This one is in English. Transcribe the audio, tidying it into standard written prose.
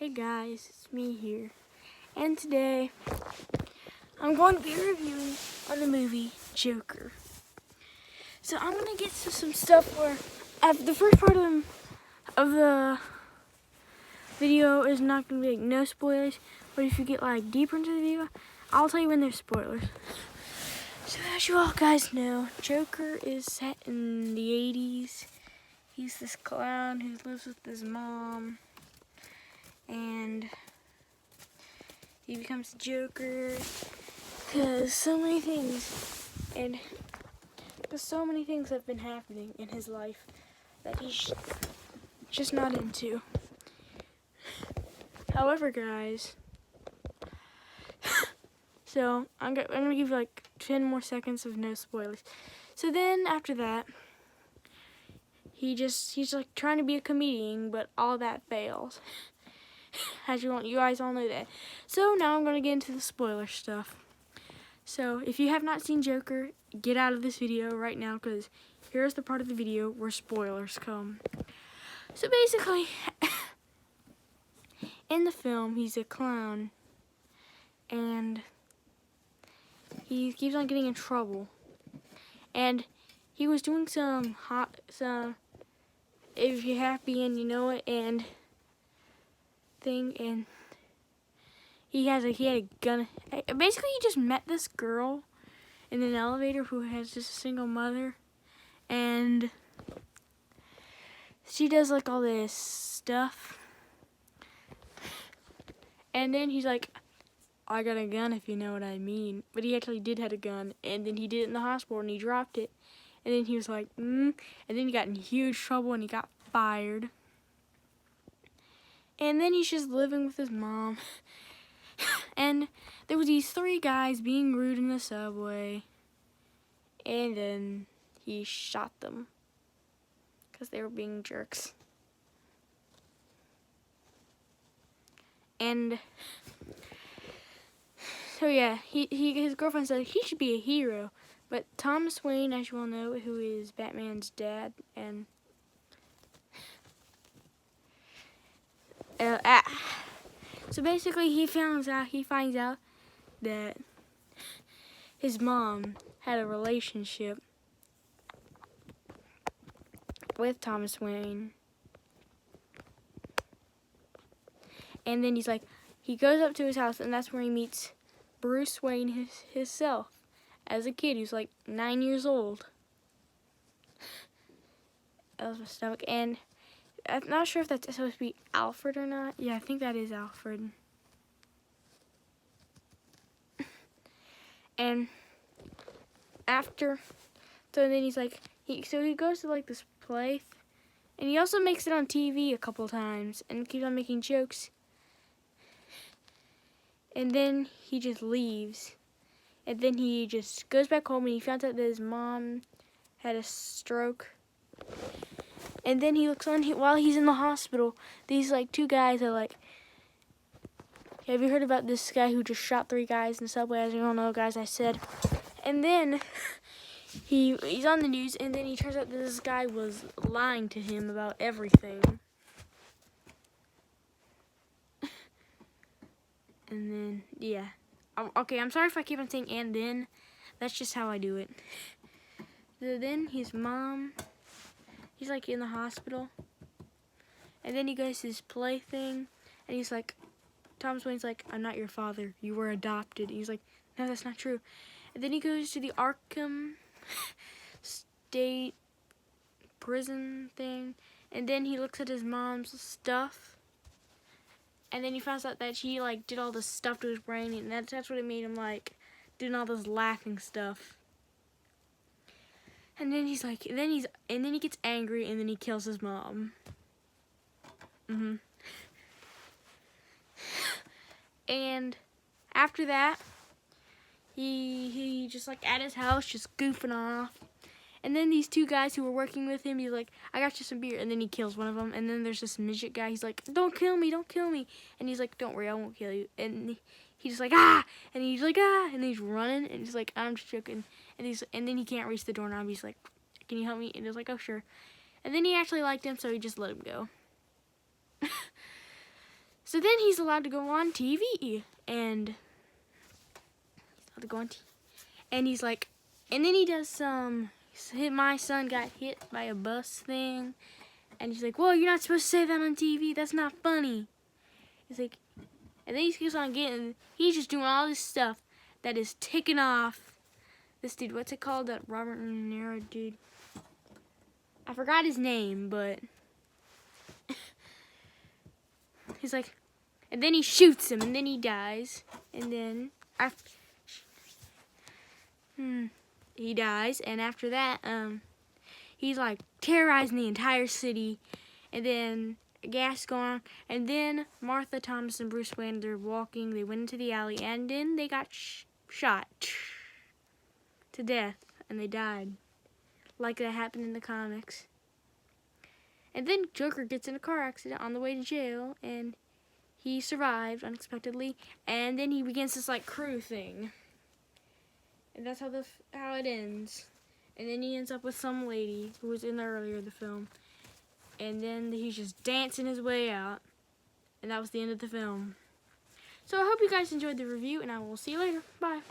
Hey guys, it's me here, and today I'm going to be reviewing on the movie Joker. So I'm gonna get to some stuff where the first part of the video is not gonna be like no spoilers, but if you get like deeper into the video, I'll tell you when there's spoilers. So as you all guys know, Joker is set in the 80s. He's this clown who lives with his mom, and he becomes Joker because so many things have been happening in his life that he's just not into. However, guys, so I'm gonna give you like 10 more seconds of no spoilers. So then after that, he's like trying to be a comedian, but all that fails. As you guys all know that. So now I'm gonna get into the spoiler stuff. So if you have not seen Joker, get out of this video right now, because here's the part of the video where spoilers come. So basically, in the film, he's a clown, and he keeps on getting in trouble. And he was doing some if you're happy and you know it, and thing, and he had a gun. Basically, he just met this girl in an elevator who has just a single mother, and she does like all this stuff. And then he's like, I got a gun, if you know what I mean. But he actually did have a gun, and then he did it in the hospital, and he dropped it. And then he was like, and then he got in huge trouble, and he got fired. And then he's just living with his mom. And there was these 3 guys being rude in the subway, and then he shot them because they were being jerks. And so yeah, his girlfriend said he should be a hero, but Thomas Wayne, as you all know, who is Batman's dad, and so basically he finds out that his mom had a relationship with Thomas Wayne. And then he goes up to his house, and that's where he meets Bruce Wayne himself. As a kid, he was like 9 years old. That was my stomach. And I'm not sure if that's supposed to be Alfred or not. Yeah, I think that is Alfred. And after, so then he goes to like this play, and he also makes it on TV a couple times and keeps on making jokes. And then he just leaves. And then he just goes back home, and he finds out that his mom had a stroke. And then he looks on, while he's in the hospital, these like 2 guys are like, have you heard about this guy who just shot 3 guys in the subway? As you don't know, guys, I said. And then he's on the news, and then he turns out that this guy was lying to him about everything. And then, yeah. Okay, I'm sorry if I keep on saying and then. That's just how I do it. So then his mom, he's like in the hospital. And then he goes to his play thing, and he's like, Thomas Wayne's like, I'm not your father. You were adopted. And he's like, no, that's not true. And then he goes to the Arkham State prison thing, and then he looks at his mom's stuff. And then he finds out that she like did all this stuff to his brain, and that's what it made him like doing all this laughing stuff. And then and then he gets angry, and then he kills his mom. And after that, he just like at his house, just goofing off. And then these 2 guys who were working with him, he's like, I got you some beer. And then he kills one of them. And then there's this midget guy. He's like, don't kill me, don't kill me. And he's like, don't worry, I won't kill you. And he's just like, ah. And he's like, ah. And he's running. And he's like, I'm just joking. And then he can't reach the doorknob. He's like, can you help me? And he's like, oh, sure. And then he actually liked him, so he just let him go. So then he's allowed to go on TV, and he's like, and then he does some. My son got hit by a bus thing, and he's like, "Whoa, you're not supposed to say that on TV. That's not funny." He's like, and then he keeps on getting. He's just doing all this stuff that is ticking off this dude. What's it called? That Robert De Niro dude. I forgot his name, but he's like, and then he shoots him, and then he dies, and then he dies, and after that, he's like terrorizing the entire city, and then gas going on, and then Martha Thomas and Bruce Wayne, they're walking, they went into the alley, and then they got shot to death, and they died, like that happened in the comics. And then Joker gets in a car accident on the way to jail, and he survived unexpectedly, and then he begins this like crew thing, and that's how it ends. And then he ends up with some lady who was in there earlier in the film, and then he's just dancing his way out, and that was the end of the film. So I hope you guys enjoyed the review, and I will see you later. Bye.